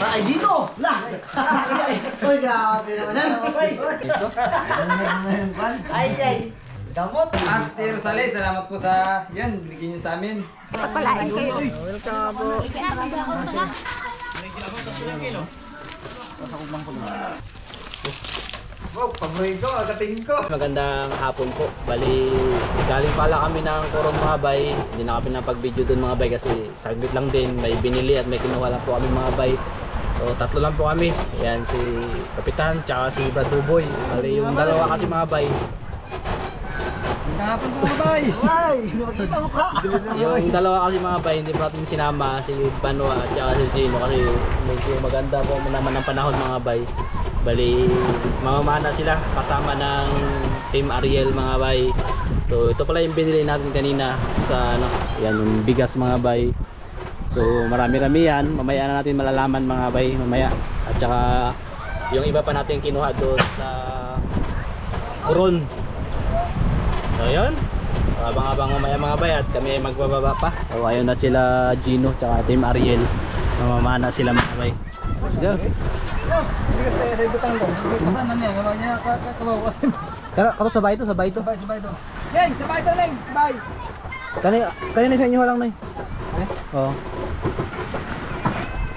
Ay, Gino! Lah! Uy, grabe naman yan. Ay, ay. Damot. Ate Rosalie, salamat po sa yan, binigyan niyo sa amin. Pagpalain kayo. Welcome po. Wow, paborito, agatingin ko. Magandang hapon po. Bali, galing pala kami ng Coron mga bay. Hindi na kami napag-video doon mga bay kasi saglit lang din. May binili at may kinuha lang po kami mga bay. So, tatlo lang po kami. Ayan, si Kapitan, tsaka si Brad Buboy. Bali, yung dalawa kasi mga bay. Magandang hapon po mga bay. Ay, hindi makita mo ka. Yung dalawa kasi mga bay, hindi pa natin sinama. Si Banwa at tsaka si Gino kasi medyo maganda po naman ang panahon mga bay. Bali, mamamana sila kasama ng Team Ariel mga bay. So ito pala yung binili natin kanina sa ano, yan yung bigas mga bay. So marami-rami yan, mamaya na natin malalaman mga bay mamaya. At saka yung iba pa natin kinuha doon sa Coron. So yun, abang-abang mamaya mga bay at kami magbababa pa. So ayun na sila Gino at Team Ariel, mamamana sila mga bay. Let's go. Bigas tayo sa ibutang ko. Pasan na niya, gawa niya kabawasan. Kato sabay ito. Sabay ito. Neng, sabay ito Neng, sabay. Kanina sa inyo lang na Oo.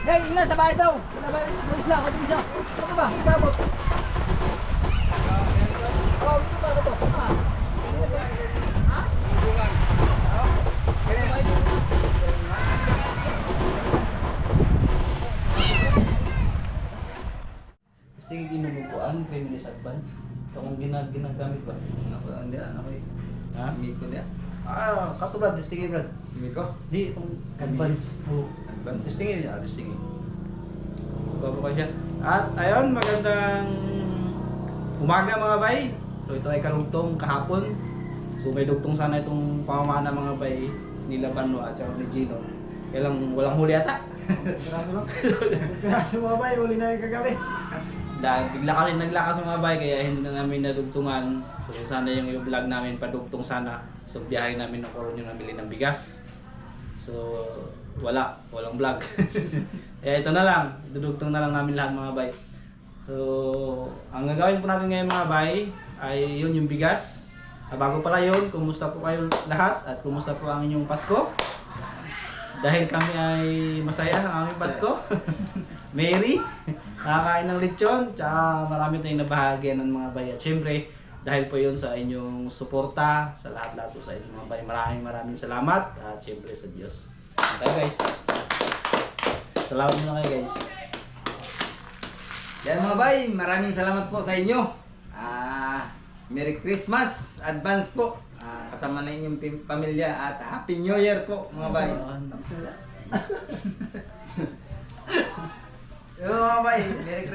Neng, ina, sabay ito. Sabay, isla, pati isa. Ano ba? Sabot. Oh, ito ba ito? Ha? Sige, ginubukuan, criminal advance. Ito kung ginagamit ba? Hindi, ano ko Ha? Simit ko niya. Kato Brad, distingin Brad. Simit ko? Di, itong advance. Oo. Advance. Distingin niya, distingin. Cover ko siya. At ayun, magandang umaga mga bay. So ito ay kalugtong kahapon. So may dugtong sana itong pamamana mga bay nila Banwa at saka ni Gino. Kaya lang walang huli ata. Piraso lang. Piraso mga bay, uli na yung kagabi. Dahil bigla kasi naglakas mga bay kaya hindi na namin nadugtungan. So sana yung vlog namin padugtong sana. So biyahe namin ng Coron yung nabili ng bigas. So walang vlog. Kaya ito na lang, dudugtong na lang namin lahat mga bay. So ang gagawin po natin ngayon mga bay ay yun yung bigas. Bago pala yun, kumusta po kayo lahat at kumusta po ang inyong Pasko? Dahil kami ay masaya ang aming Pasko. Merry, nakakain ng lechon, tsaka marami tayong nabahagyan ng mga bay. At syempre, dahil po yun sa inyong suporta, sa lahat-lahat po sa inyong mga bay. Maraming salamat at syempre sa Diyos. Okay guys. Salamat muna kayo guys. Yan mga bay, maraming salamat po sa inyo. Merry Christmas, advance po. Kasama na inyong pamilya at Happy New Year po mga bay. Yo mga bay, Merry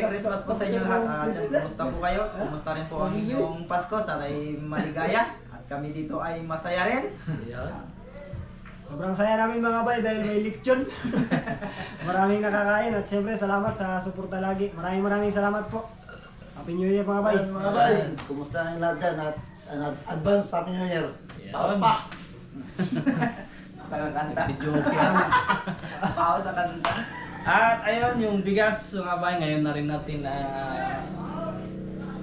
Christmas po sa inyo lahat. Kumusta po kayo? Kumusta rin po ang inyong Pasko? Sana'y maligaya at kami dito ay masaya rin. Sobrang saya namin mga bay dahil may lechon. Maraming nakakain at syempre salamat sa suporta lagi. Maraming salamat po. Happy New Year mga bay. Mga bay, kumusta ang lahat dyan at advance Happy New Year. Paus pa! Sa kakanta. Video okay naman. Pao sa kanta. At ayun, yung bigas mga bay, ngayon na rin natin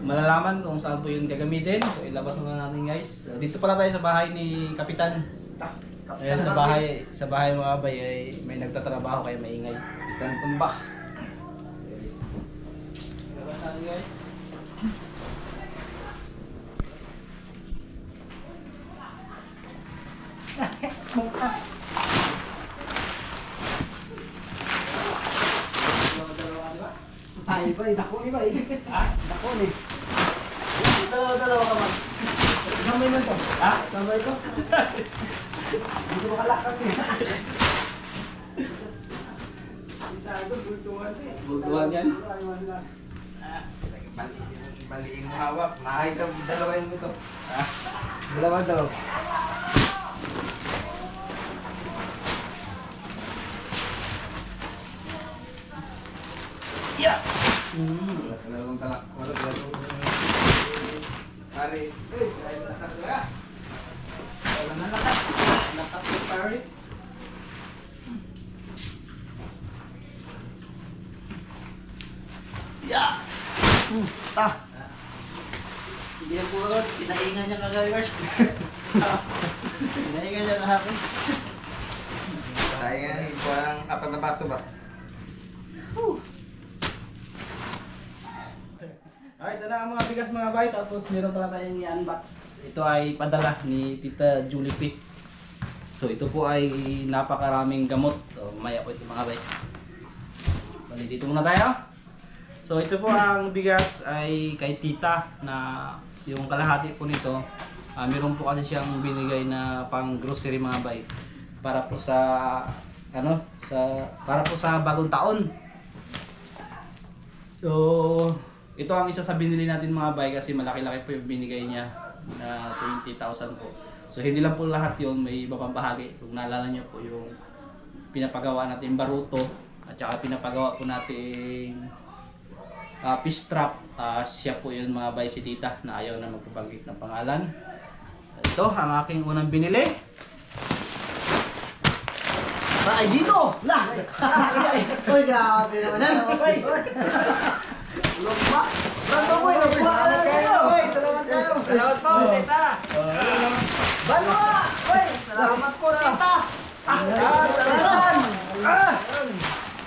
malalaman kung saan po yung gagamitin. So ilabas muna natin guys. Dito pala tayo sa bahay ni Kapitan. Ayan, sa bahay mga bay ay may nagtatrabaho kaya maingay. Kitang tumba. Ilabas natin guys. Ay bay, dako ni bay. Dako ni. Dalawa ka man. Gamay man to. Ha? Gamay ko. Hindi ko makalakad ni. Isa ito, bultuhan eh. Bultuhan yan? Baliin mo hawak. Mahay ka, dalawain mo to. Dalawa daw. Yeah! Dalawang talak. Pare. Lakas talaga. Wala na lakas. Lakas yung pare. Hindi yan po sinaingan niya kagawers. Sinaingan niya kahapon. Sayang nga, parang apat na baso ba? Okay, ito na ang mga bigas mga bay. Tapos meron pala tayong i-unbox. Ito ay padala ni Tita Julie P. So ito po ay napakaraming gamot. So mamaya po ito mga bay. Bali dito muna tayo. So ito po ang bigas ay kay Tita na yung kalahati po nito. Meron po kasi siyang binigay na pang grocery mga bay. Para po sa para po sa bagong taon. So ito ang isa sa binili natin mga bay kasi malaki-laki po yung binigay niya na 20,000 po. So hindi lang po lahat yun, may iba pang bahagi. Kung naalala niyo po yung pinapagawa natin baruto at saka pinapagawa po natin fish trap. Siya po yun mga bay, si Tita na ayaw na magpabanggit ng pangalan. Ito ang aking unang binili. Ay, Gino! Lah! Uy, grabe naman yan. Okay. Lumba! Lumba boy! Lumba ka lang kayo! Uy, salamat kayo! Salamat po, Tita! Banwa! Uy, salamat po, Tita! Salamat!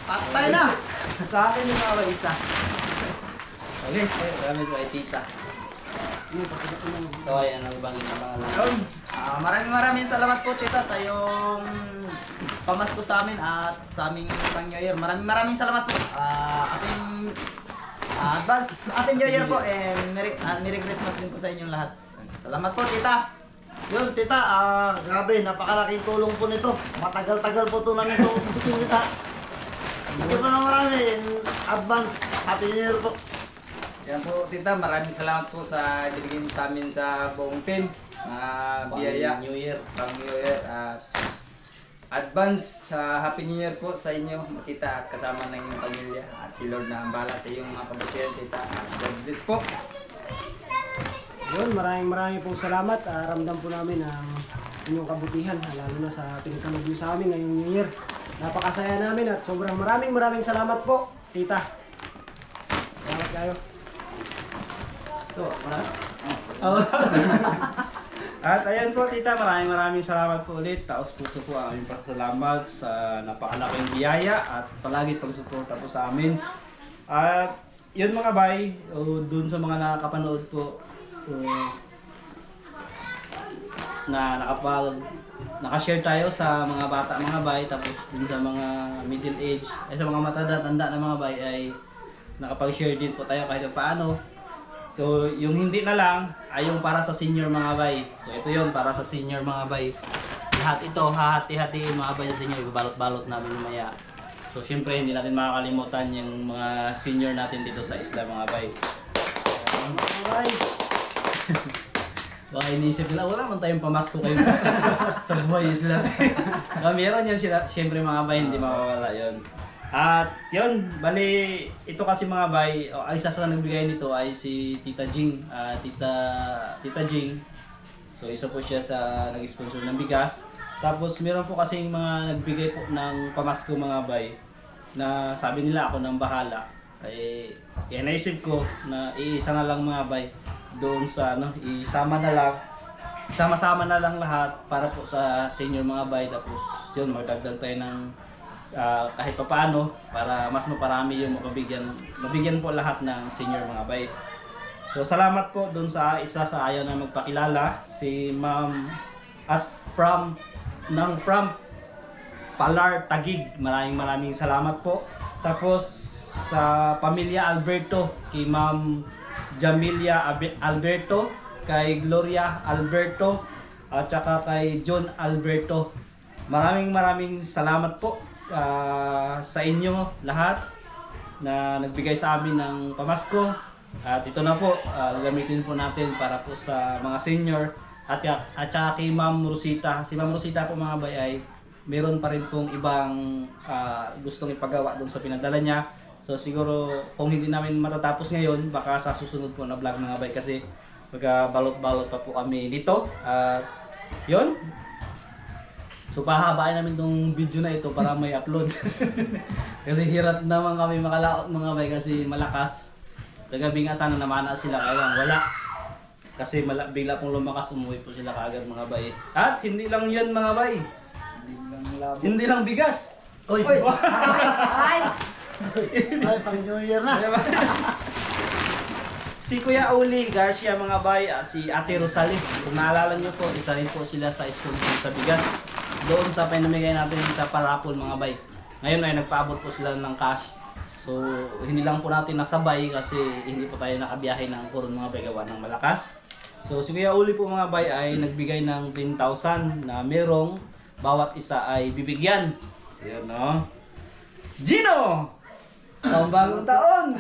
Patay na! Sa akin yung mga isa. Okay, maraming po ay Tita. Ito ay ang banggit ng pangalan. Maraming salamat po, Tita, sa yung pamasko sa amin at sa aming pang New Year. Maraming salamat po. Advance Happy New Year po and Merry Christmas din po sa inyong lahat. Salamat po, Tita. Yun, tita, grabe, napakalaking tulong po nito. Matagal-tagal po ito namin ito ubusin, tita. Hindi po na marami. In advance, Happy New Year po. Yan po, Tita, maraming salamat po sa binigyan sa amin sa buong team. Biyaya. New Year. Pang New Year. Advance Happy New Year po sa inyo, Tita, at kasama ng inyong pamilya. At si Lord na ang bahala sa iyong mga kabutihan, Tita. God bless po. Yun, maraming pong salamat. Ramdam po namin ang inyong kabutihan, lalo na sa pinagkalog niyo sa amin ngayong New Year. Napakasaya namin at sobrang maraming salamat po, Tita. Salamat kayo. Ito, At ayan po Tita, maraming salamat po ulit. Taos puso po ang aming pasasalamat sa napakalaking biyaya at palagi pagsuporta po sa amin. At yun mga bay, dun sa mga nakakapanood po na nakashare tayo sa mga bata mga bay, tapos dun sa mga middle age, sa mga matanda-tanda na mga bay ay nakapag-share din po tayo kahit paano. So, yung hindi na lang ay yung para sa senior mga bay. So, ito yun para sa senior mga bay. Lahat ito, hahati-hatiin mga bay sa senior. Ibabalot-balot namin mamaya. So, syempre, hindi natin makakalimutan yung mga senior natin dito sa isla mga bay. Bye! Baka iniisip nila, wala man tayong pamasko kayo sa buhay isla. Meron yan sila, syempre mga bay, hindi mawawala yun. At yun, bali, ito kasi mga bay, ang isa sa nagbigay nito ay si Tita Jing. Tita Jing. So isa po siya sa nag-sponsor ng bigas. Tapos meron po kasi mga nagbigay po ng pamasko mga bay na sabi nila ako nang bahala. Kaya naisip ko na iisa na lang mga bay doon sa isama na lang. Sama-sama na lang lahat para po sa senior mga bay. Tapos yun, magdagdag tayo ng kahit pa paano para mas maparami yung mabigyan po lahat ng senior mga bay. So salamat po doon sa isa sa ayaw na magpakilala, si Ma'am from Palar Tagig. Maraming salamat po. Tapos sa pamilya Alberto, kay Ma'am Jamilia Alberto, kay Gloria Alberto, at saka kay John Alberto. Maraming salamat po sa inyo lahat na nagbigay sa amin ng pamasko. At ito na po, gamitin po natin para po sa mga senior at saka kay Ma'am Rosita. Si Ma'am Rosita po mga bay ay meron pa rin pong ibang gustong ipagawa doon sa pinadala niya. So siguro kung hindi namin matatapos ngayon, baka sa susunod po na vlog mga bay kasi magbalot-balot pa po kami dito. Yun. So pahabain namin tong video na ito para may upload. Kasi hirap naman kami makalaot mga bay kasi malakas. Kagabi nga sana namana sila, kaya lang wala. Kasi bigla pong lumakas, umuwi po sila kaagad mga bay. At hindi lang yun mga bay. Hindi lang bigas. Uy! Ay! Ay, pang New Year na. Si Kuya Uli Garcia mga bay at si Ate Rosalie. Kung naalala nyo po, isa rin po sila sa sponsor sa bigas. Doon sa pinamigay natin sa parapol mga bay. Ngayon ay nagpaabot po sila ng cash. So hindi lang po natin nasabay kasi hindi po tayo nakabiyahe ng Coron mga bay gawa ng malakas. So si Kuya Uli po mga bay ay nagbigay ng 10,000 na merong bawat isa ay bibigyan. Ayan no. Gino! Ang bagong taon!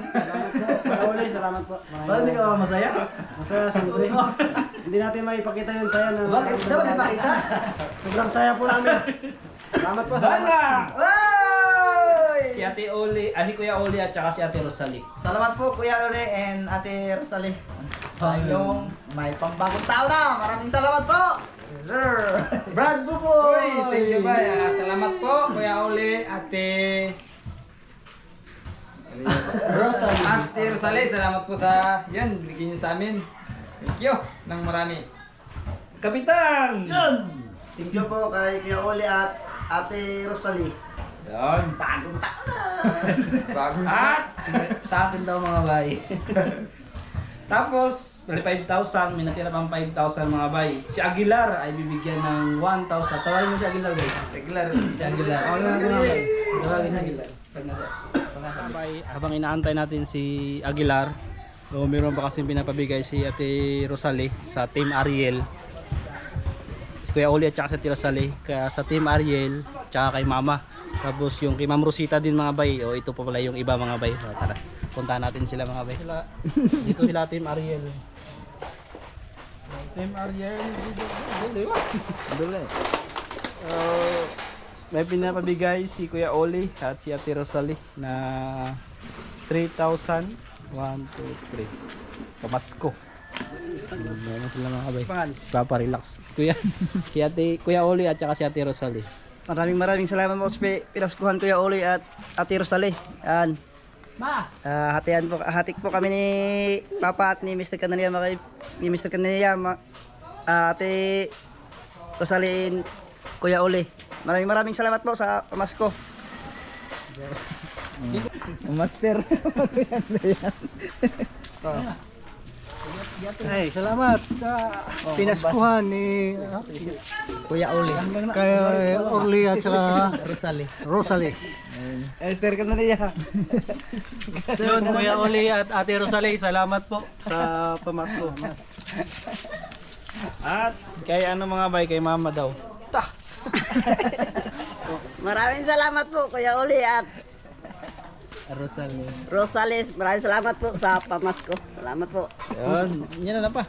Kuya Uli, salamat po. Bakit hindi ka masaya? Masaya, siyempre. Hindi natin maipakita yung saya na... Bakit? Dapat di makita? Sobrang saya po namin. Salamat po, salamat. Banga! Oy! Si Ate Uli, si Kuya Uli at saka si Ate Rosalie. Salamat po Kuya Uli and Ate Rosalie. Sa inyong may pambagong taon na. Maraming salamat po. Sir. Brad Buboy! Uy, thank you ba? Salamat po, Kuya Uli, Ate Rosalie. Ate Rosalie, salamat po sa yan, binigyan niyo sa amin. Thank you ng marami. Kapitan! Thank you po kay Kuya Oli at Ate Rosalie. Yan. Bagong taon na! Bagong At sa akin daw mga bay. Tapos, 5,000, may natira pang 5,000 mga bay. Si Aguilar ay bibigyan ng 1,000. Tawagin mo si Aguilar guys. regular. Si Aguilar. Tawagin si Aguilar. Mga bay, habang inaantay natin si Aguilar, so, meron pa kasing pinapabigay si Ate Rosalie sa Team Ariel. Si Kuya Uli at saka si Ate Rosalie. Kaya sa Team Ariel, tsaka kay Mama. Tapos yung kay Ma'am Rosita din mga bay. O ito pa pala yung iba mga bay. So, tara, puntahan natin sila mga bay. Dito sila Team Ariel. Team Ariel. May pinapabigay si Kuya Oli at si Ate Rosalie na 3,000. 1, 2, 3. Pamasko. Meron sila mga bay. Papa-relax. Kuya Oli at saka si Ate Rosalie. Maraming salamat po sa pinaskuhan Kuya Uli at Ate Rosalie. Yan. Hatik po kami ni Papa at ni Mr. Canania, ni Mr. Canania, Ate Rosalie, Kuya Uli. Maraming salamat po sa pamasko. Master. Ay, salamat sa pinaskuhan ni Kuya Uli. kay Orly at saka Rosalie. Esther Canania. Yun, Kuya Oli at Ate Rosalie, salamat po sa pamasko. At kay ano mga bay, kay Mama daw. Maraming salamat po Kuya Uli at Rosalie. Maraming salamat po sa pamasko. Salamat po. Yun, yan na pa.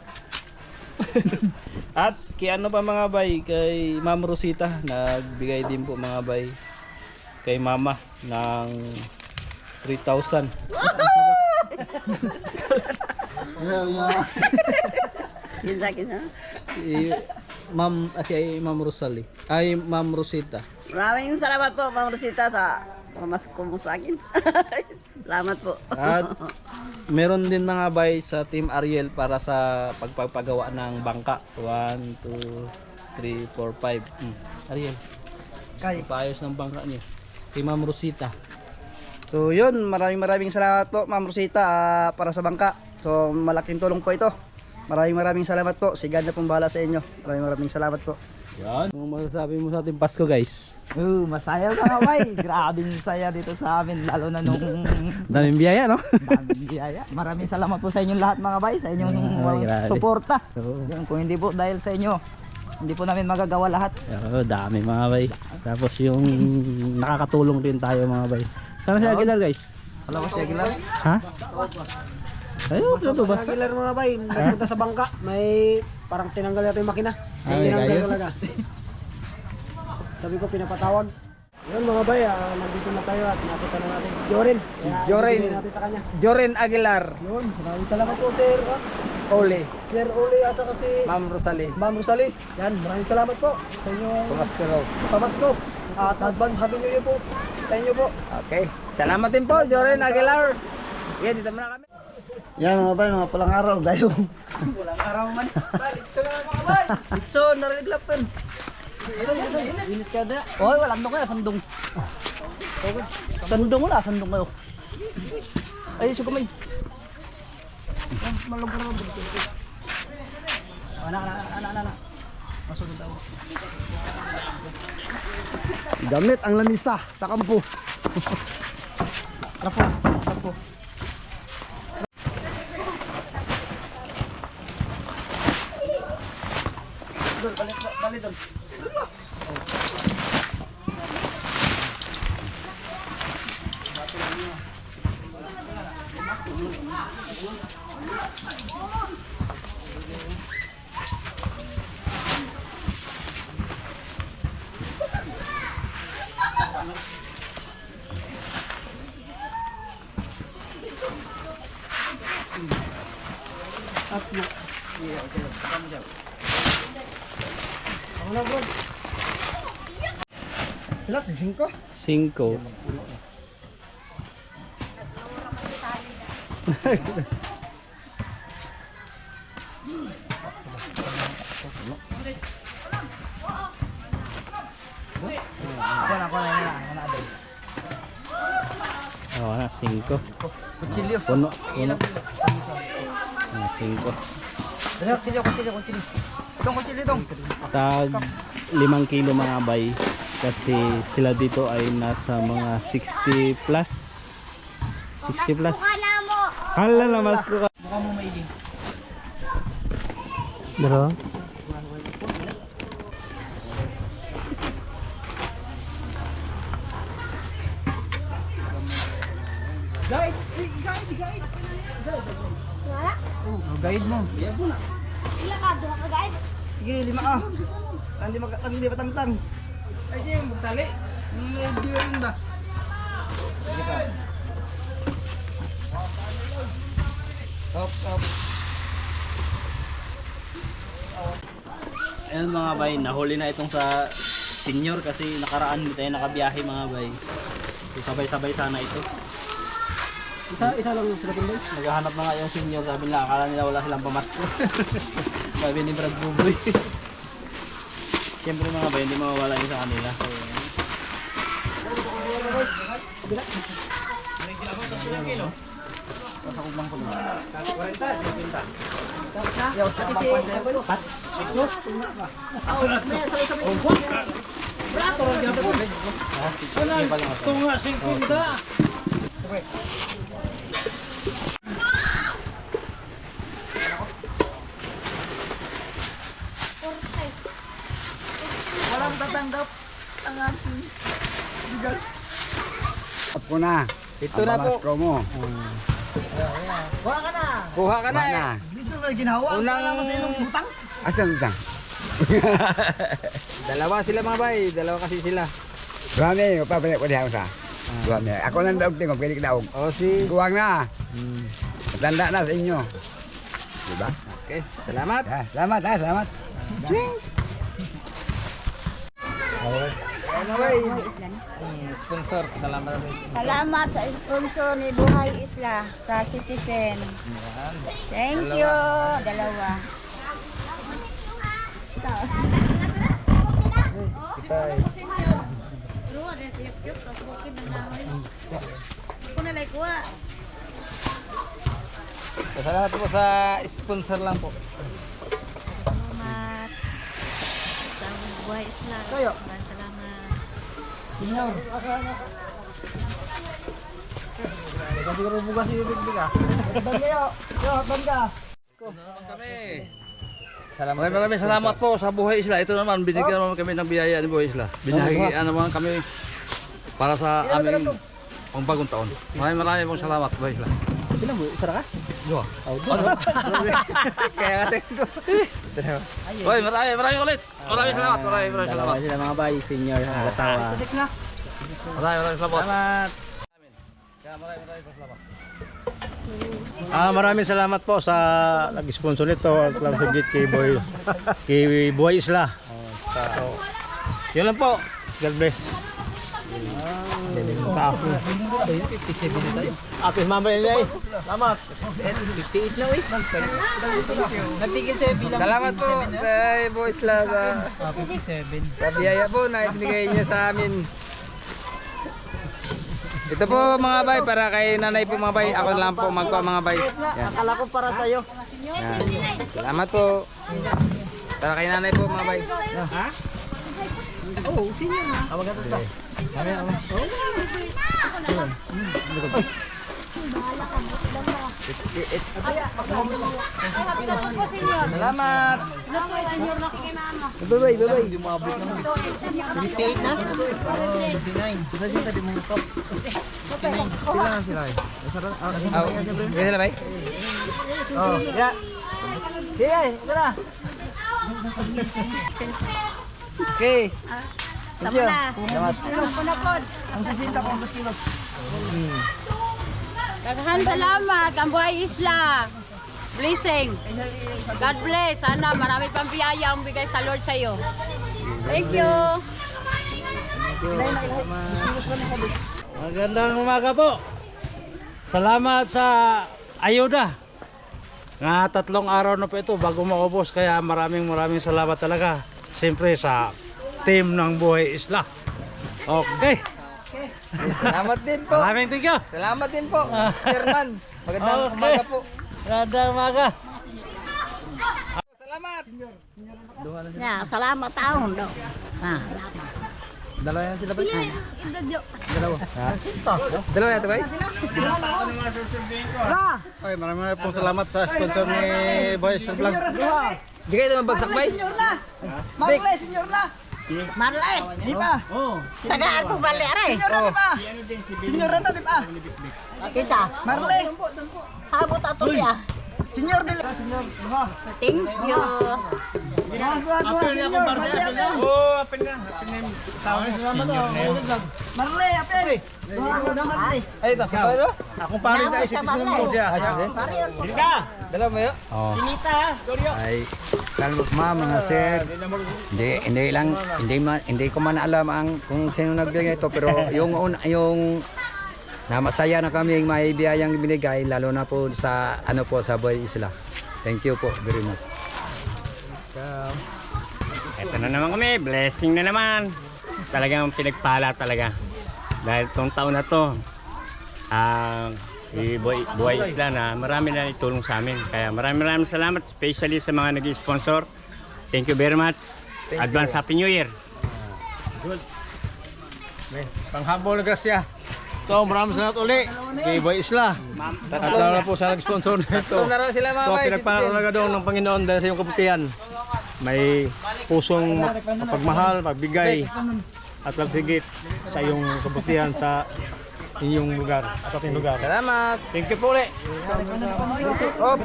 At kay ano pa mga bay, kay Ma'am Rosita, nagbigay din po mga bay kay Mama ng 3,000. Kinsa. Ma'am Rosalie. Ay, Ma'am Rosita. Maraming salamat po Ma'am Rosita sa pamasko mo sa akin. Salamat po. At meron din mga bay sa Team Ariel para sa pagpapagawa ng bangka. 1, 2, 3, 4, 5. Ariel. Paayos ng bangka niya. Kay Ma'am Rosita. So yun, maraming salamat po Ma'am Rosita para sa bangka. So malaking tulong po ito. Maraming salamat po. Si God na pong bahala sa inyo. Maraming salamat po. Yan. Ano masasabi mo sa ating Pasko guys? Masaya ka bay. Grabing saya dito sa amin. Lalo na nung Daming biyaya no? daming biyaya. Maraming salamat po sa inyong lahat mga bay. Sa inyong grabe. suporta. Yun, kung hindi po dahil sa inyo, hindi po namin magagawa lahat. Oo, dami mga bay. Tapos yung nakakatulong din tayo mga bay. Sana si Aguilar guys? Alam mo si Aguilar? Ha? Ayun, ito ba? Sa Aguilar mga bay, nagpunta sa bangka, may parang tinanggal yata yung makina. Ay, Tinanggal ayos. talaga. Sabi ko pinapatawag. Yun mga bay, nandito na tayo at nakita na natin si Joren. Joren. Ibigay natin sa kanya. Joren Aguilar. Yun, maraming salamat po Sir Oli. Sir Uli at saka si Ma'am Rosalie. Ma'am Rosalie. Yan, maraming salamat po sa inyong Pamasko raw. pamasko. At advance happy new year po sa inyo po. Okay. Salamat din po, Joren Aguilar. Okay, dito muna kami. Yan mga bay, mga pulang araw, dayong. Walang araw man. Litso na mga bay. Litso, nariglapin. Init ka na. Oy, walang dong kaya, sandong. Sandong wala, sandong kayo. Ay, suka may. Malong ka naman. Anak. Masugod ako. Gamit ang lamisa sa kampo. Rapo. Balik doon. Relax. Ilan? 5? 5. Oh, na 5. Kutsilyo. Puno. 5. Dali, kutsilyo. Itong kutsilyo itong. Tag 5 kilo mga bay. Kasi sila dito ay nasa mga 60 plus. 60 plus. Hala na mas ko ka. Mukha mo maigi. Bro. Guys, guide. Wala? Oh, guide mo. Ilan ka? Duha ka guys? Sige, 5 ah. Hindi matangtang. Ay, sige, magtali. May viewer rin ba? Sige pa. Up. Ayan mga bay, nahuli na itong sa senior kasi nakaraan hindi tayo nakabiyahe mga bay. So sabay-sabay sana ito. Isa lang yung sila guys. Naghahanap na nga yung senior, sabi nila akala nila wala silang pamasko. Sabi ni Brad Buboy. Siyempre mga bay, hindi mawawala yun sa kanila. So, Walang tatanggap ang aking bigas. Ako na. Ito na po. Pamasko mo. Kuha ka na Wala eh. na. Hindi sila ginawa. Unang sa inyong butang. Asan butang? Dalawa sila mga bay. Dalawa kasi sila. Rami, papalik ko diha sa. Rami. Ako lang daog tingog, pili ka daog. O si... Kuwang na. Tanda na sa inyo. Diba? Okay. Salamat. Salamat ha, salamat. Ano bay? Sponsor. Salamat. Salamat sa sponsor ni Buhay Isla sa Citizen. Thank you. Dalawa. Salamat po sa sponsor lang po. Salamat sa Buhay Isla. Salamat. Senior. Siguro bugas yung bigbiga. Maraming salamat po sa Buhay Isla. Ito naman, binigyan naman kami ng biyaya ni Buhay Isla. Binahigian naman kami para sa aming pangbagong taon. Maraming pong salamat, Buhay Isla. Bilang mo, isa ka? Yo. Kaya nga ito. Hoy, maraming ulit. Maraming salamat. Maraming dalawa salamat. sila mga bay, senior ang asawa. Na. Maraming salamat. Salamat. Maraming salamat. Maraming salamat po sa nag-sponsor nito at lang sugit kay Buhay Isla. So, yun lang po. God bless. taas. Apis mamaya nila eh. Salamat. 58 na eh. Nagtigil sa bilang. Salamat po kay Boy Isla sa biyaya po na ibigay niya sa amin. Ito po mga bay, para kay nanay po mga bay. Ako lang po magpa mga bay. Yan. Akala ko para sa'yo. Yan. Salamat po. Para kay nanay po mga bay. Ha? Oh, sino na? Awag natin to. Salamat. Bye-bye, bye-bye. 58 na? 59. Kita sila di mo top. Sila lang sila eh. Sila sila bay? Oh, ya. Sige, tara. Okay. Sama na. Tulong ko na po. Ang sisinta ko 2 kilos. Daghan salamat. Kambuhay Isla. Blessing. God bless. Sana marami pang biyaya ang bigay sa Lord sa iyo. Thank you. Magandang umaga po. Salamat sa ayuda. Nga 3 araw na po ito bago maubos, kaya maraming salamat talaga. Siyempre sa team ng Buhay Isla. Okay. Salamat din po. Maraming thank you. Salamat din po, Chairman. Magandang Okay. umaga po. Magandang umaga. Salamat. Ya, salamat taon do. Ah. Dalawa yan sila ba? Dalawa. Dalawa yan ito ba? Okay, maraming pong salamat sa sponsor ni Boy Isla Vlog. Di kayo ito mabagsak ba? Marle, senyor na. Marle, Di ba? tagaan po bali aray. Senyor na, di ba? Senyor na to, di ba? Kita, Marle. habot ato ya. Senyor dili. Senyor. Thank you. Dua, senyor. Oh, apin na. Marle, apel. Dua, Marle. Ay, ito. Sa ba? Akong pangit tayo, citizen ng Murcia. Dila. Dalawa mo yun? Ay, kalma mga sir. Hindi ko man alam kung sino nagbigay ito, pero yung na masaya na kami may biyayang binigay, lalo na po sa sa Buhay Isla. Thank you po very much. Ito na naman kami, blessing na naman. Talagang pinagpala talaga. Dahil itong taon na to, si Buhay Isla na marami na itulong sa amin. Kaya maraming salamat, especially sa mga nag-sponsor. Thank you very much. Advance Happy New Year. Good. Panghabol na grasya. So, maraming salamat uli kay Boy Isla. At lalo na po sa nag-sponsor nito. Ito na raw sila mga So, bay. pinagpala talaga doon ng Panginoon dahil sa iyong kabutihan. May pusong pagmahal, pagbigay, at pagsigit sa iyong kabutihan sa inyong lugar, sa ating lugar. Salamat. Thank you po ulit. Oh.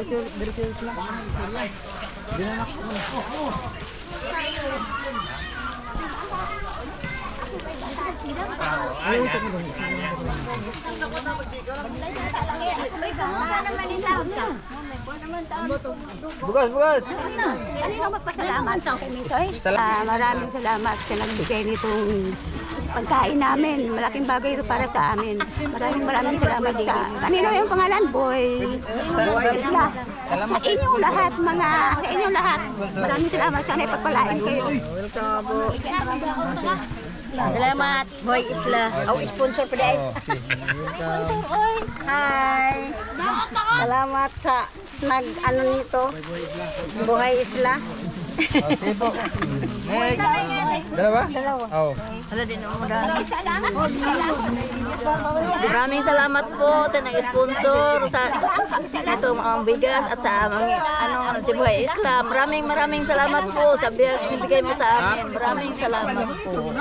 Bukas, bukas. Kanino magpasalamat sa Kumintoy? Maraming salamat sa nagbigay nitong pagkain namin. Malaking bagay ito para sa amin. Maraming salamat sa... Kanino yung pangalan? Boy Isla. Sa inyong lahat, sa inyong lahat. Maraming salamat. Sana ipagpalain kayo. Salamat, Boy Isla. Sponsor pa din. Hi. Salamat sa nito, Buhay Isla. Sige po. Dalawa? Oo. Maraming salamat po sa nag-sponsor sa itong mga bigas at sa si Buhay Isla. Maraming salamat po sa bigay mo sa amin. Maraming salamat po.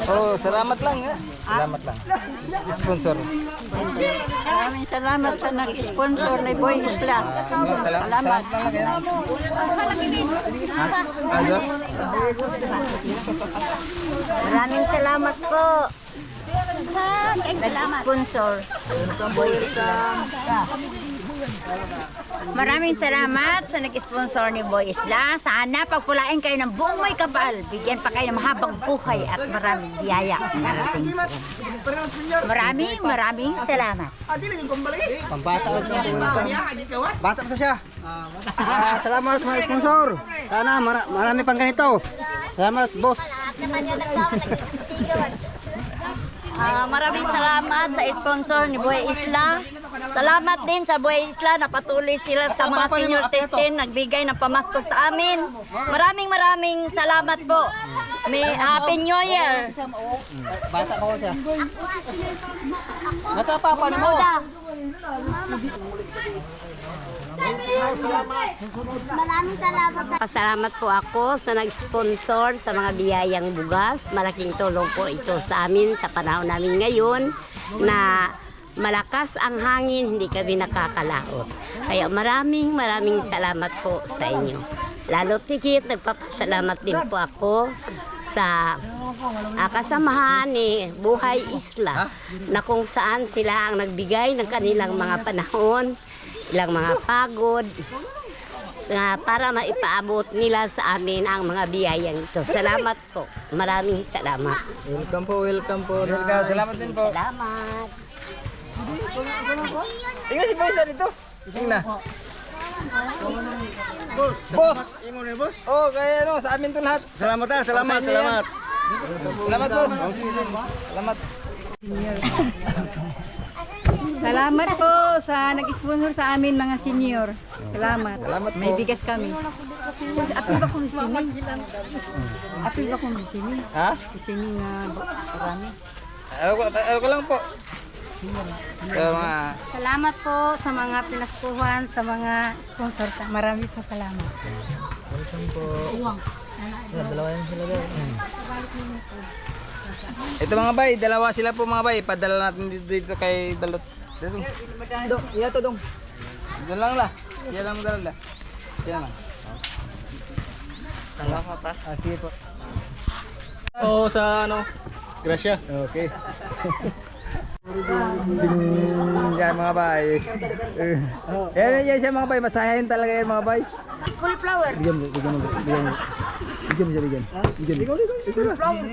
Oh, salamat lang. Salamat lang. Sponsor. Maraming salamat sa nag-sponsor ni Boy Isla. Salamat. Maraming salamat po. Nag-sponsor. Boy Isla. Maraming salamat sa nag-sponsor ni Boy Isla. Sana pagpulain kayo ng buong may kapal. Bigyan pa kayo ng mahabang buhay at maraming biyaya. Maraming salamat. Pambata ko siya. Bata pa siya. Salamat mga sponsor. Sana marami pang ganito. Salamat, boss. Maraming salamat sa sponsor ni Buhay Isla. Salamat din sa Buhay Isla na patuloy sila sa mga senior testing, nagbigay ng pamasko sa amin. Maraming salamat po. May Happy New Year. Bata ko siya. Natapapa mo. Maraming salamat. Pasalamat po ako sa nag-sponsor sa mga biyayang bugas. Malaking tulong po ito sa amin sa panahon namin ngayon na malakas ang hangin, hindi kami nakakalaot. Kaya maraming salamat po sa inyo. Lalo tigit, nagpapasalamat din po ako sa kasamahan ni Buhay Isla na kung saan sila ang nagbigay ng kanilang mga panahon, ilang mga pagod para maipaabot nila sa amin ang mga biyayang ito. Salamat po. Maraming salamat. Welcome po. Welcome. Salamat din po. Salamat. Tingnan si Boy dito. Tingnan. Boss. Boss. Oh, kaya ano, sa amin to lahat. Salamat. Salamat, boss. Salamat. Salamat po sa nag-sponsor sa amin mga senior. Salamat. May bigas kami. Apil ba kung sini? Ha? Sini nga marami. Ako lang po. Salamat po sa mga pinaskuhan, sa mga sponsor. Marami po salamat. Welcome po. Dalawa yan sila daw. Ito mga bay, dalawa sila po mga bay. Padala natin dito kay Balot. Dong, iya to dong. Diyan lang la. Diyan lang madala. Diyan lang. Salamat pa. Sige po. Oo, sa ano, grasya. Okay. Yan mga bay. Yan siya mga bay. Masayahin talaga yan mga bay. Cauliflower. Bigyan.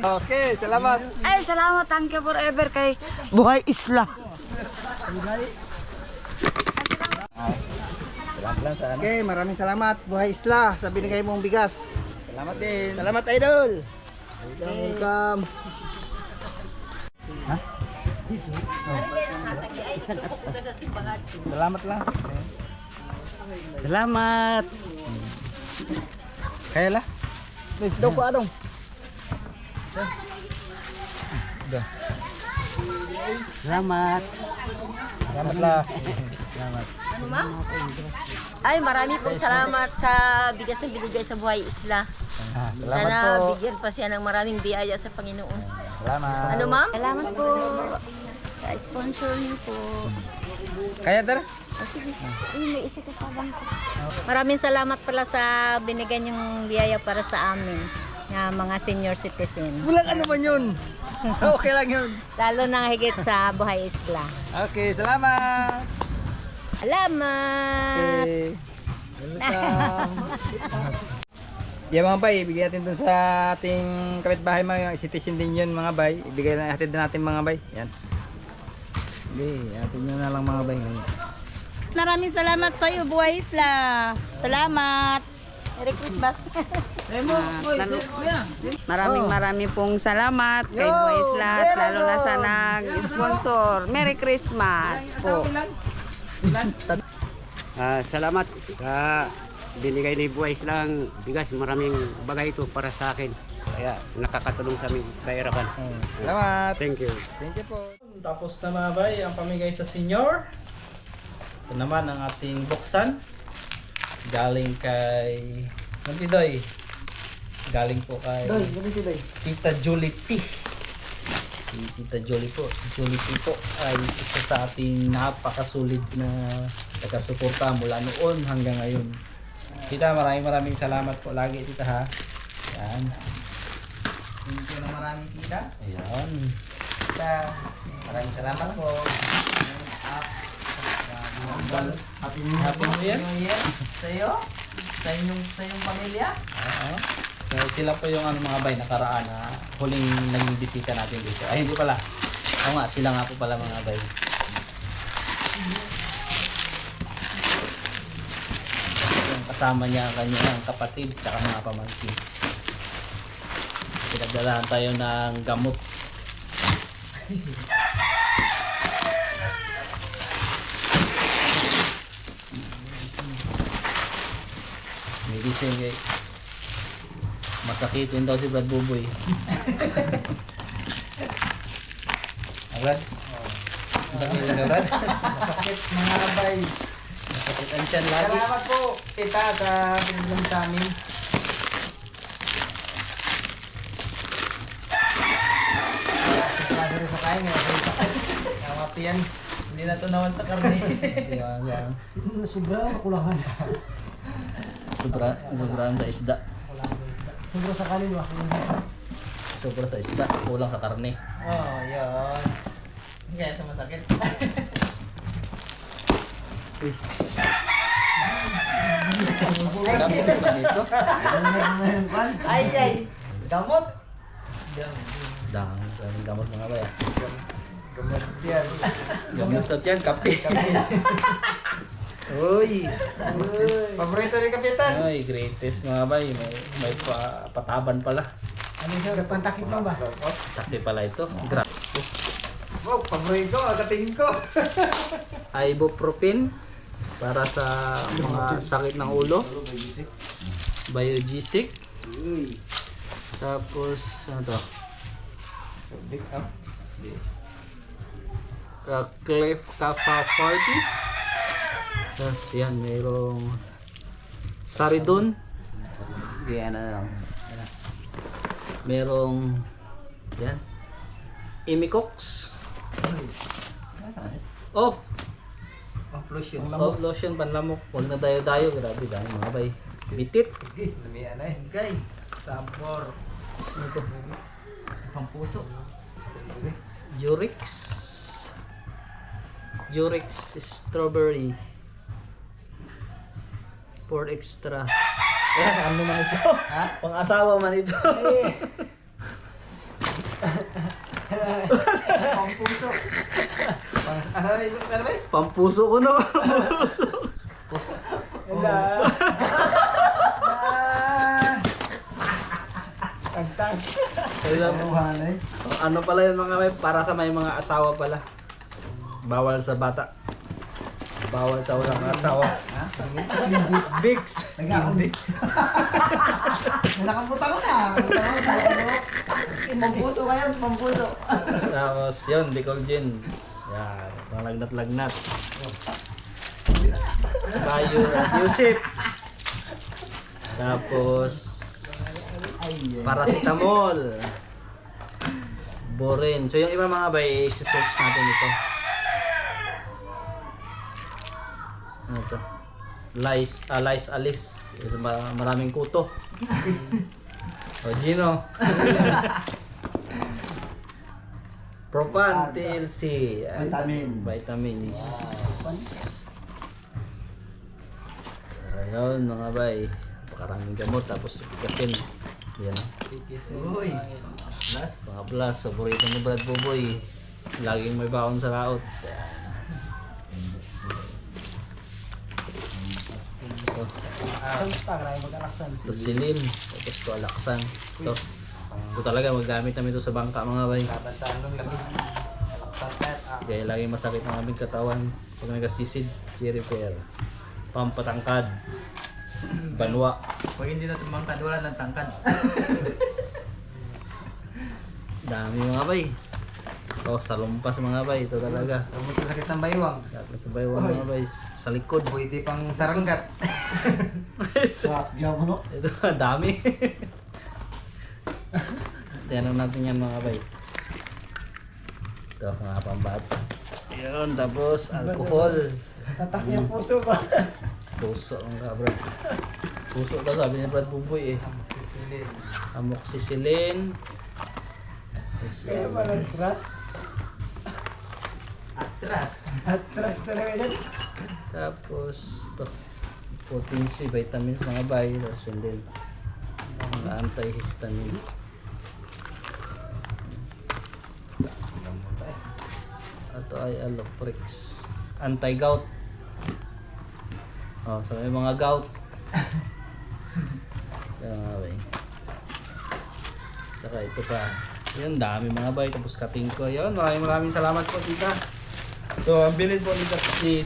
Okay, salamat. Ay, salamat. Thank you forever kay Buhay Isla. Okay, maraming salamat Buhay Isla sa binigay mong bigas. Salamat din. Salamat idol. Welcome. Ha? Salamat lang. Salamat. Kaya la? Daw ko adong. Salamat. Salamat lah. Salamat. Ano ma'am? Ay, marami pong salamat sa bigas na binigay sa Buhay Isla. Salamat Sana po. bigyan pa siya ng maraming biyaya sa Panginoon. Salamat. Ano ma'am? Salamat po sa sponsor niyo po. Kaya tara. May isa ko pa bang Maraming salamat pala sa binigay niyong biyaya para sa amin na mga senior citizen. Walang ano man yun. Okay lang yun. Lalo na higit sa Buhay Isla. Okay, salamat. Salamat! Okay. Welcome. Yeah mga bay, ibigay natin dun sa ating kapitbahay mga citizen din yun mga bay. Ibigay natin mga bay. Yan. Okay, atin nyo na lang mga bay. Maraming salamat sa iyo, Buhay Isla. Salamat. Merry Christmas. Maraming pong salamat kay Buhay Isla at lalo na sa nag-sponsor. Merry Christmas po. Salamat sa binigay ni Buhay Isla ang bigas. Maraming bagay ito para sa akin. Kaya nakakatulong sa aming kahirapan. Salamat. Thank you. Thank you po. Tapos na mga bay, ang pamigay sa senior. Ito naman ang ating buksan. Galing kay Nantidoy. Galing po kay Tita Julie P. Si Tita Julie po. Julie P po ay isa sa ating napakasulit na taga-suporta mula noon hanggang ngayon. Tita, maraming salamat po lagi tita ha. Yan. Thank you na maraming kita. Ayan. Maraming salamat po. Happy New Year. Sa iyo? Sa inyong pamilya? Oo. So sila po yung mga bay nakaraan na huling naging bisita natin dito. Ay hindi pala. Oo nga, sila nga po pala mga bay. Yung kasama niya ang kanyang kapatid tsaka mga pamangkin. Pinagdalahan tayo ng gamot. Medicine kay masakitin daw si Brad Buboy. Agad? Masakit na Brad? Masakit mga bay. Masakit ang tiyan lagi. Salamat po, tita, sa pinagdam sa amin. Sigurado rin sa kain, Kamati yan. Hindi na ito naman sa karne. Yan. Sobra, kulangan. Sobrang sa isda. Sobra sa kanin ba? Sobra sa isda, kulang sa karne. Oh, yun. Kaya sa masakit. Gamot ba dito? Ay, damot. Daming gamot mga bay. Gamot yan. Gamot sa tiyan, kape. Uy! Paborito ni Kapitan. Ay, greatest mga bay. May pataban pala. Ano siya? Pantakip lang ba? Takti pala ito. Grabe. Wow, paborito, agating ko. Ibuprofen para sa mga sakit ng ulo. Biogesic. Tapos ano to? Clef Kappa 40. Tapos yan, mayroong Saridon. Yan na lang. Merong yan. Imicox. Off. Off lotion panlamok. Huwag na dayo-dayo. Grabe dahil mga bay. Bitit. Lamian na eh. Okay. Sabor. Ito. Pampuso. Jurix. Jurix strawberry. For extra. Ano man ito? Ha? Pang-asawa man ito. Pampuso. Ano ba? Pampuso ko na. Pampuso. Puso. Ano pala yun mga may para sa may mga asawa pala. Bawal sa bata. Bawal sa walang asawa. Bigs. Nag-audi. Nakabuta ko na. Pampuso ka yan, pampuso. Tapos yun, Bicol Gin. Yan, lagnat-lagnat. Tayo, use it. Tapos paracetamol. Borin. So yung iba mga bay, i-search natin ito. Ano to? Lice Alice. Ito maraming kuto. O Gino. Propan TLC. Vitamins. Ayun mga bay. Pakaraming gamot tapos ikasin. Yan. Uy. Mga blast. Paborito ni Brad Buboy. Laging may baon sa laot. Ito silin. Tapos ito alaksan. Ito talaga magamit namin ito sa bangka mga bay. Kaya lagi masakit ang aming katawan pag nagasisid. Cherry pear. Pampatangkad. Banwa. Pag hindi na tumangkad, wala nang tangkad. Dami mga bay. Salumpas mga bay. Ito talaga. Tapos sakit ng baywang. Tapos sa baywang mga bay. Sa likod. Pwede pang saranggat. Sasbya mo no? Ito, dami. Tiyanong natin yan mga bay. Ito, mga pambata. Yun, tapos alcohol. Tatak niya puso ba? Puso ang kabra. Puso daw sabi ni Brad Buboy eh. Amoxicillin. Kaya pala crush. Atras talaga yan. Tapos ito, potency vitamins mga bay, tapos yun din mga antihistamine. Ito ay Aloprix, anti-gout. Oh, so may mga gout. Yan mga bay. Tsaka ito pa. Yan, dami mga bay. Tapos kating ko. Yan, maraming salamat po tita. So, ang bilid po ni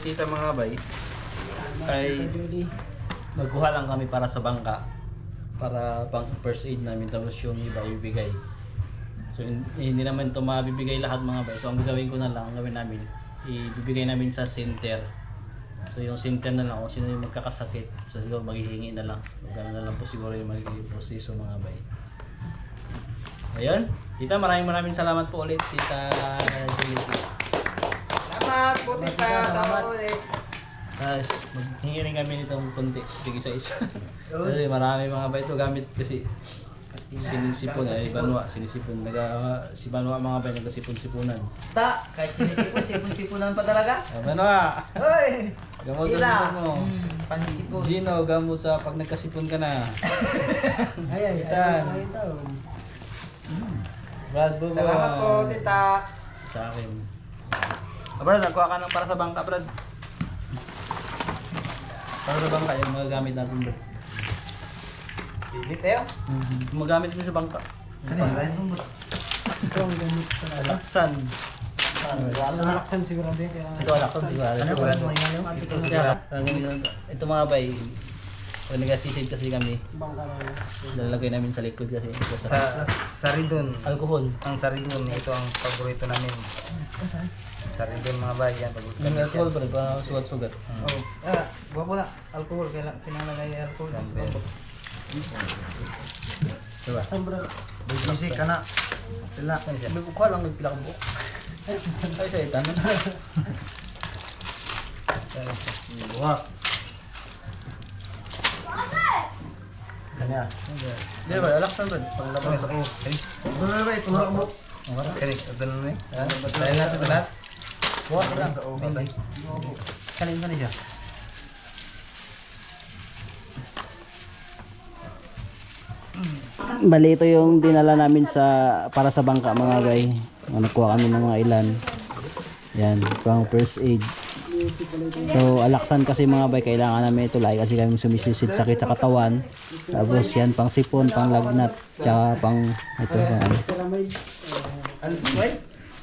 tita mga bay ay magkuha lang kami para sa bangka. Para pang first aid namin. Tapos yung iba ibigay. So, hindi naman ito mabibigay lahat mga bay. So, ang gagawin ko na lang, ang gawin namin, ibibigay namin sa center. So yung center na lang kung sino yung magkakasakit, so siguro maghihingi na lang. Gano'n na lang po siguro yung magiging proseso mga bay. Ayun, tita, maraming salamat po ulit, tita Julie. Salamat po tita, sama ulit. Tapos maghingi rin kami nitong konti, sige sa isa. Kasi marami mga bay ito gamit kasi sinisipon ay Banwa, sinisipon. Si Banwa mga bay nagkasipon-sipunan. Ta, kahit sipon-sipunan pa talaga. Banwa! Hoy! Gamot sa sipon mo. Panisipon. Gino, gamot sa pag nagkasipon ka na. Ay, Itan. Brad, bubo. Salamat po tita. Sa akin. Brad, nagkuha ka ng para sa bangka, Brad. Para sa bangka, yung mga gamit natin, Brad. Bibit tayo. Gumagamit din sa bangka. Ano yun? Ito ang gamit talaga. Alaksan. Alaksan sigurado yun. Ito alaksan, sigurado. Ito mga bay, pag nag-assisted kasi kami, Bangka na yun. lalagay namin sa likod kasi. Sa saridon. Alcohol. Ang saridon, ito ang paborito namin. Saridon mga bayan. Yung alcohol, Brad, para sugat-sugat. Oh. Ah, guwapo na. Alcohol, kailangan kinalagay alcohol. Diba? Sambra. Busy ka na. Pila. May bukha lang, nagpila kang buhok. Ay, sa itan. Buwak. Kanya. Di ba, alaksan ba? Panglabas sa buhok. Ito na ba? Ito na ako. Kaya, ito na eh. Dahil natin ito lahat. Buhok lang. Sa ulo. Kanin ka na siya. Bali, ito yung dinala namin para sa bangka mga guy. Nagkuha kami ng mga ilan. Yan, pang first aid. So alaksan kasi mga bay, kailangan namin ito lagi kasi kami sumisisid sakit sa katawan. Tapos yan pang sipon, pang lagnat, tsaka pang ito pang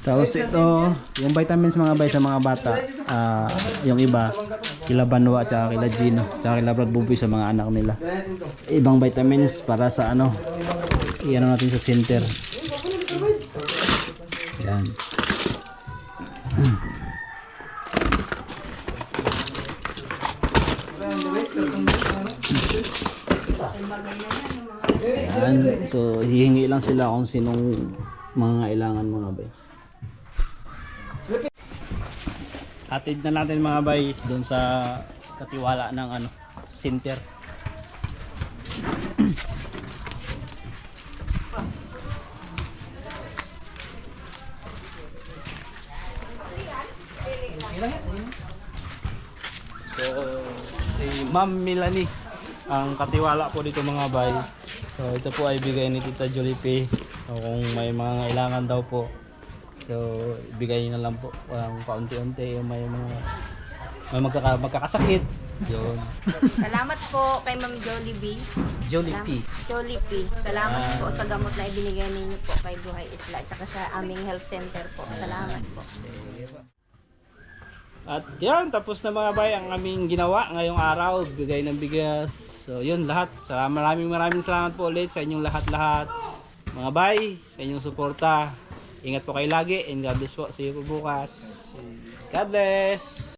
tapos ito yung vitamins mga bay sa mga bata, yung iba kila Banwa tsaka kila Gino tsaka kila Brad Buboy sa mga anak nila. Ibang vitamins para sa ano, iyan natin sa center. Yan. Yan. So hihingi lang sila kung sinong mga kailangan mga bay. Hatid na natin mga bay doon sa katiwala ng ano, center. So si Ma'am Melanie ang katiwala po dito mga bay. So ito po ay bigay ni Tita Jollibee. So, kung may mga kailangan daw po, so ibigay na lang po, walang paunti-unti yung may magkakasakit. Yun. Salamat po kay Ma'am Jollibee. Jollibee. Jollibee. Salamat po sa gamot na ibinigay ninyo po kay Buhay Isla at saka sa aming health center po. Salamat po. At yan, tapos na mga bay ang aming ginawa ngayong araw, bigay ng bigas. So yun lahat. Maraming salamat po ulit sa inyong lahat-lahat. Mga bay, sa inyong suporta. Ingat po kayo lagi and God bless po. See you po bukas. God bless!